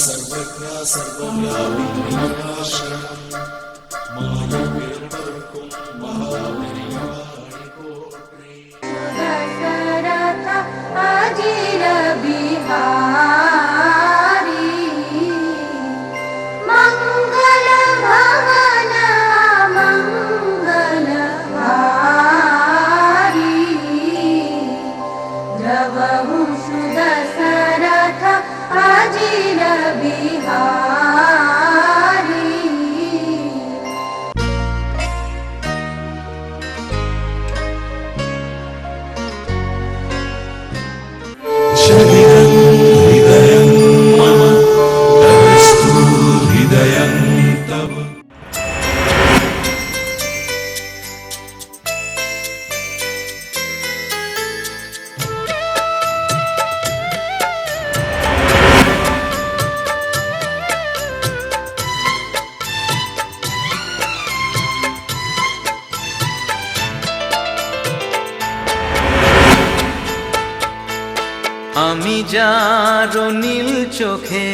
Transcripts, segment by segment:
സർവജ്ഞ സർവവ്യാപി വിനാശനം മാനവീർക്കും മഹാപരിവാണികോടി ദശരഥ അജിര ബിഹാരി മംഗള ഭവന മംഗളഹാരി ദ്രവഹു സുദശരഥ അജിര ബിഹാരി ശരീരം ഹൃദയം മമ തവസ്തു ഹൃദയം തവ আমি যার নীল চোখে,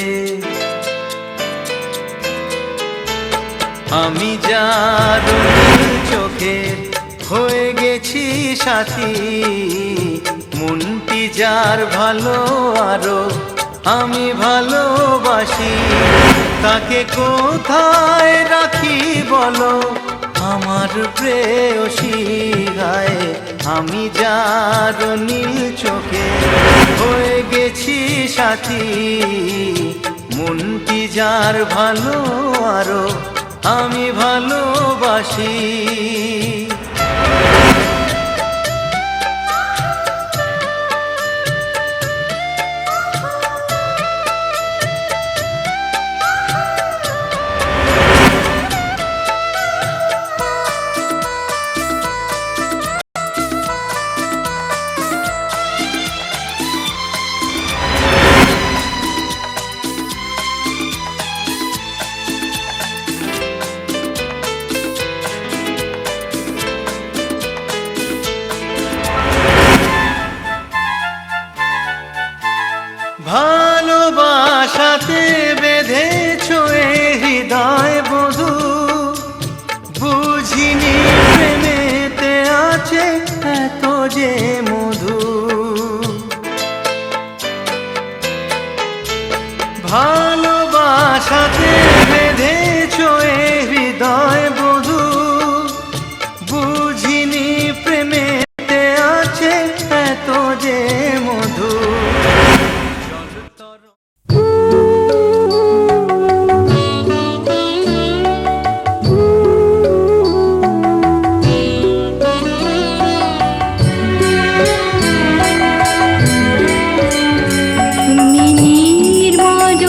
আমি যার নীল চোখে হয়ে গেছি সাথী, মনটি যার ভালো আরো আমি ভালোবাসি, তাকে কোথায় রাখি বলো আমার প্রেয়সী গায়ে। আমি যার নীল চোখে হয়ে গেছি সাথী, মনটি যার ভালো আরো আমি ভালোবাসি। ভালোবাসাতে বেঁধেছো এ হৃদয় বধূ, বুঝিনি প্রেমেতে আছে এত যে মধু। ভালোবাসাতে বেঁধেছো এ হৃদয় বধূ, বুঝিনি প্রেমেতে আছে এত যে মধু। তুমি নির্মল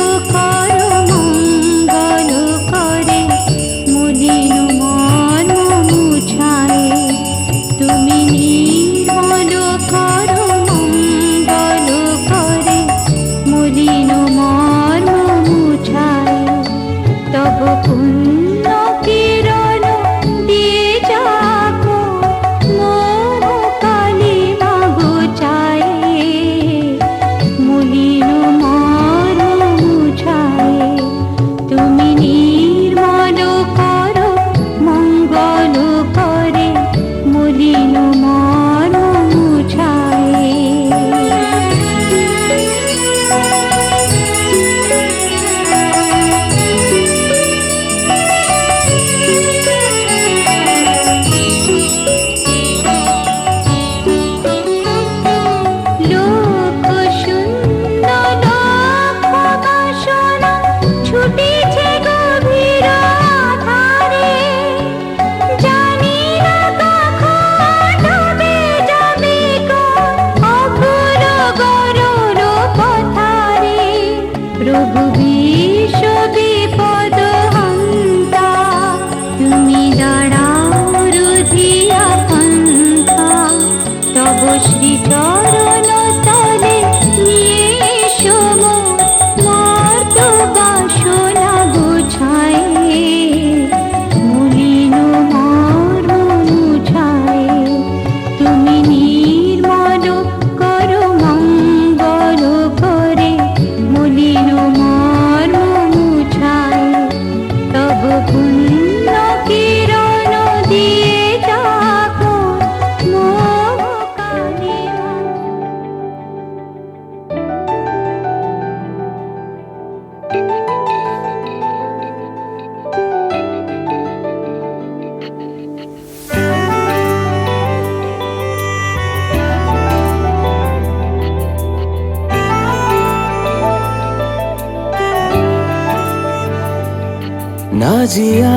ना जिया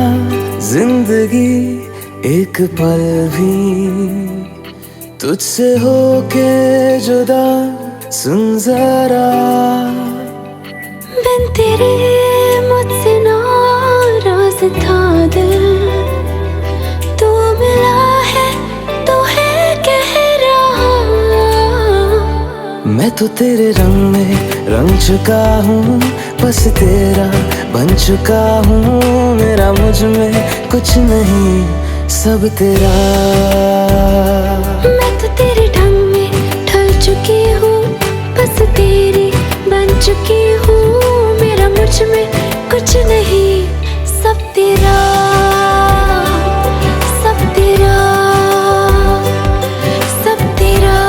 जिंदगी एक पल भी तुझसे होके जुदा, सुन जरा बिन तेरे मुझसे नाराज था दिल, तू मिला है तो है कह रहा। मैं तो तेरे रंग में रंग चुका हूँ, बस तेरा बन चुका हूँ। मेरा मुझ में कुछ नहीं, सब तेरा। मैं तो तेरे ढंग में ढल चुकी हूँ, बस तेरी बन चुकी हूँ। मेरा मुझ में कुछ नहीं, सब तेरा, सब तेरा, सब तेरा,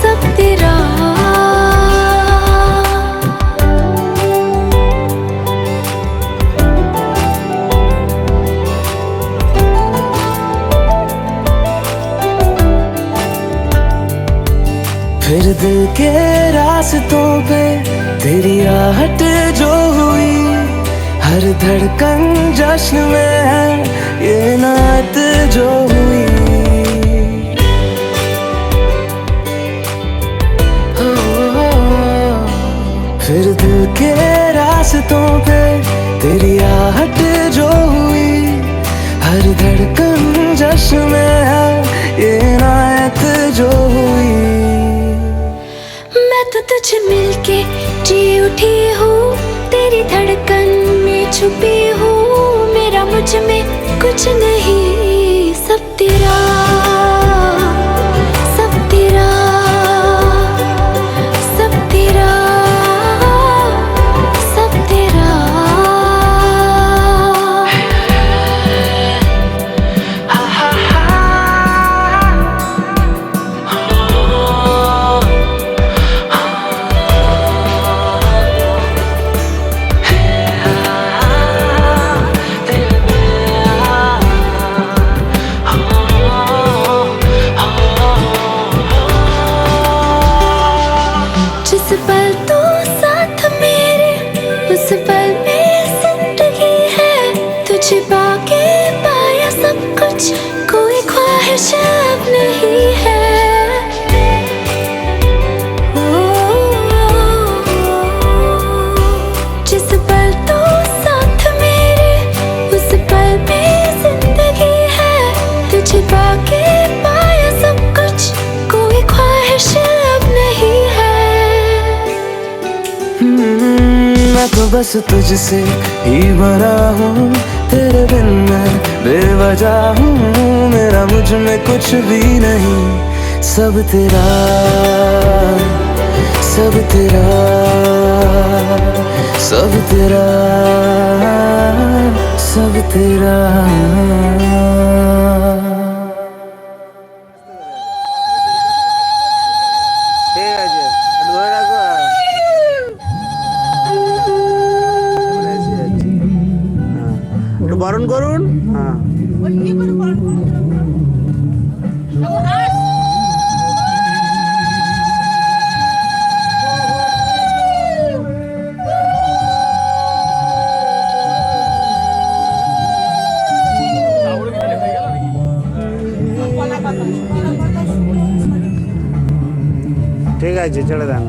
सब तेरा। फिर दिल के रास्तों पे तेरी आहट जो हुई, हर धड़कन जश्न में है ये नात जो हुई। फिर दिल के रास्तों पे तेरी आहट जो हुई, हर धड़कन जश्न में है ये नात जो हुई। मैं तो तुझे मिलके जी उठी हूँ, तेरी धड़कन में छुपी हूँ। मेरा मुझ में कुछ नहीं, सब तेरा, सब तेरा, सब तेरा, सब तेरा। जिस पल तू साथ मेरे, उस पल में जिंदगी है। तुझे पाके पाया सब कुछ, कोई ख्वाहिश अब नहीं है। जिस पल तू साथ मेरे, उस पल में जिंदगी है। तुझे पाके पाया सब कुछ, कोई ख्वाहिश अब नहीं है। मैं तो बस तुझसे ही भरा हूँ, तेरे बिन मैं बेवजह हूँ। मेरा मुझ में कुछ भी नहीं, सब तेरा, सब तेरा, सब तेरा, सब तेरा। ঠিক আছে ধরে রাখো একটু বরণ করুন। হ্যাঁ ঠিক আছে ছেড়ে দেন।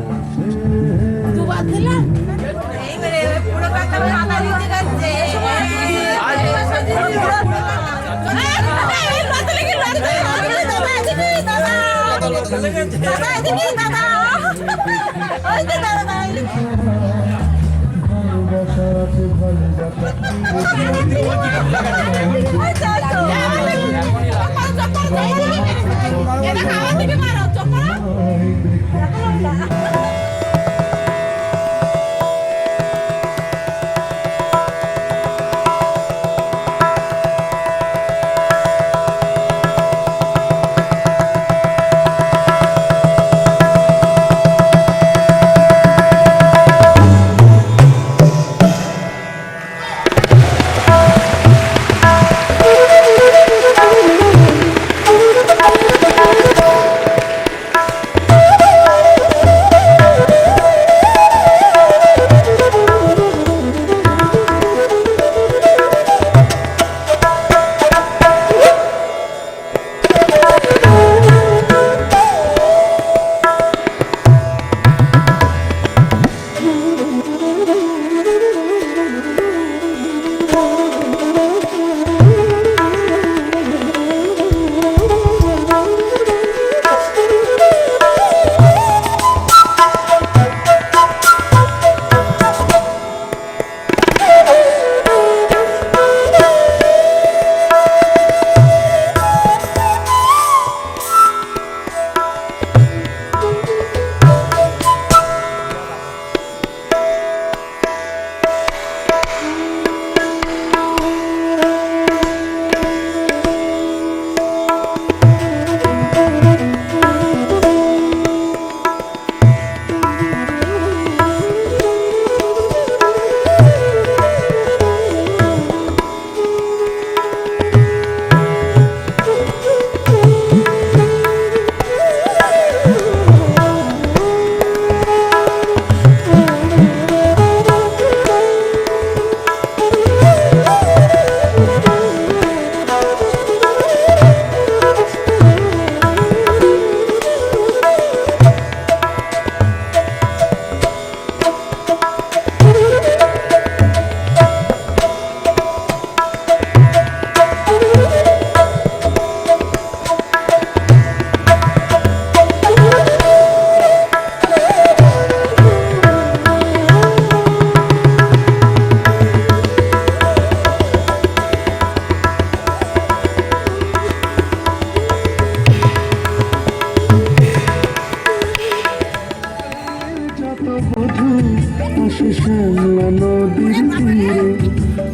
ভাসে শ্যামলা নদীর তীরে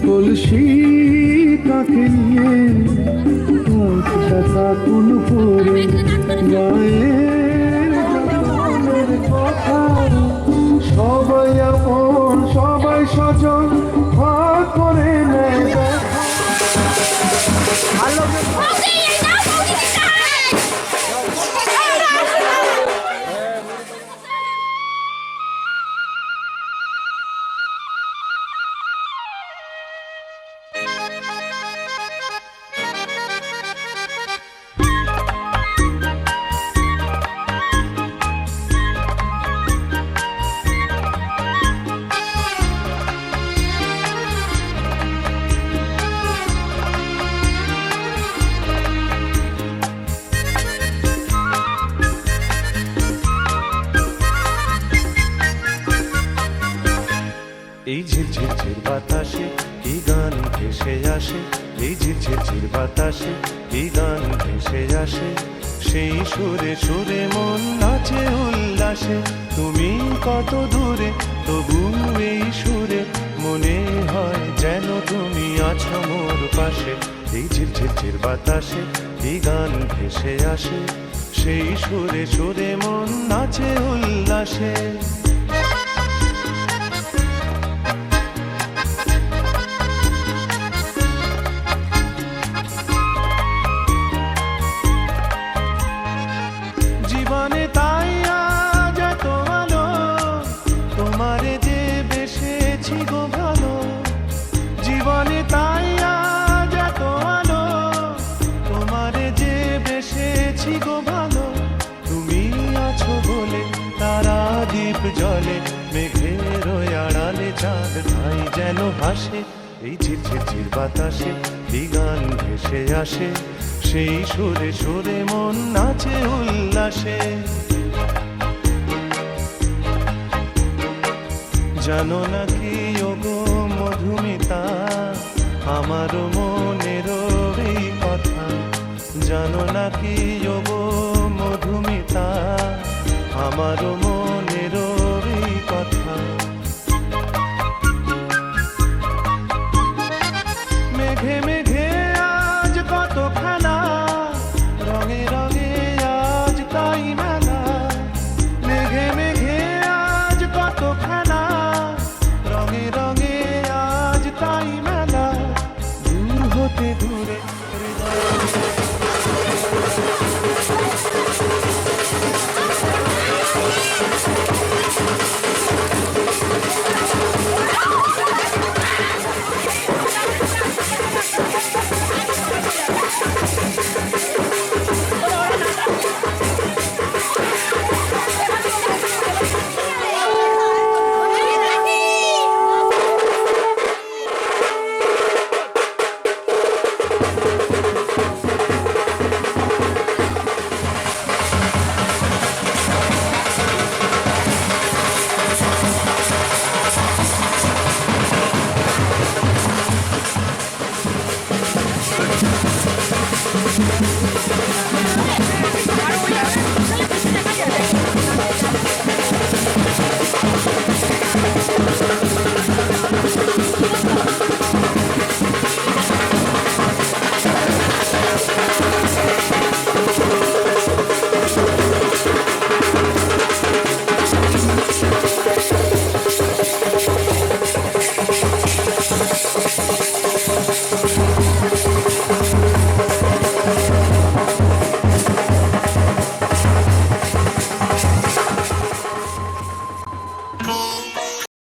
কলসি কাকে নিয়ে দেখা কোন পরে গায়ের জনের কথা সবাই আপন সবাই স্বজন ভাগ করে নেয় দেখা। এই ঝিরঝির বাতাসে কি গান ভেসে আসে, এই ঝিরঝির বাতাসে কি গান ভেসে আসে, সেই সুরে সুরে মন নাচে উল্লাসে। তুমি কত দূরে তবু এই সুরে মনে হয় যেন তুমি আছো মোর পাশে। এই ঝিরঝির বাতাসে কি গান ভেসে আসে, সেই সুরে সুরে মন নাচে উল্লাসে। জীবনে তাই আজ এত আলো, তোমারে যে বেসেছি গো ভালো। জীবনে তাই আজ এত আলো, তোমারে যে বেসেছি গো ভালো। তুমি আছো বলে তারা দ্বীপ জলে, মেঘের আড়ালে চাঁদ ঠাই যেন হাসে। এই ঝিরঝির বাতাসে কি গান ভেসে আসে, সেই সুরে সুরে মন নাচে উল্লাসে। জানো নাকি ওগো মধুমিতা, আমার মনের এই কথা। জানো নাকি ওগো মধুমিতা, আমার মনের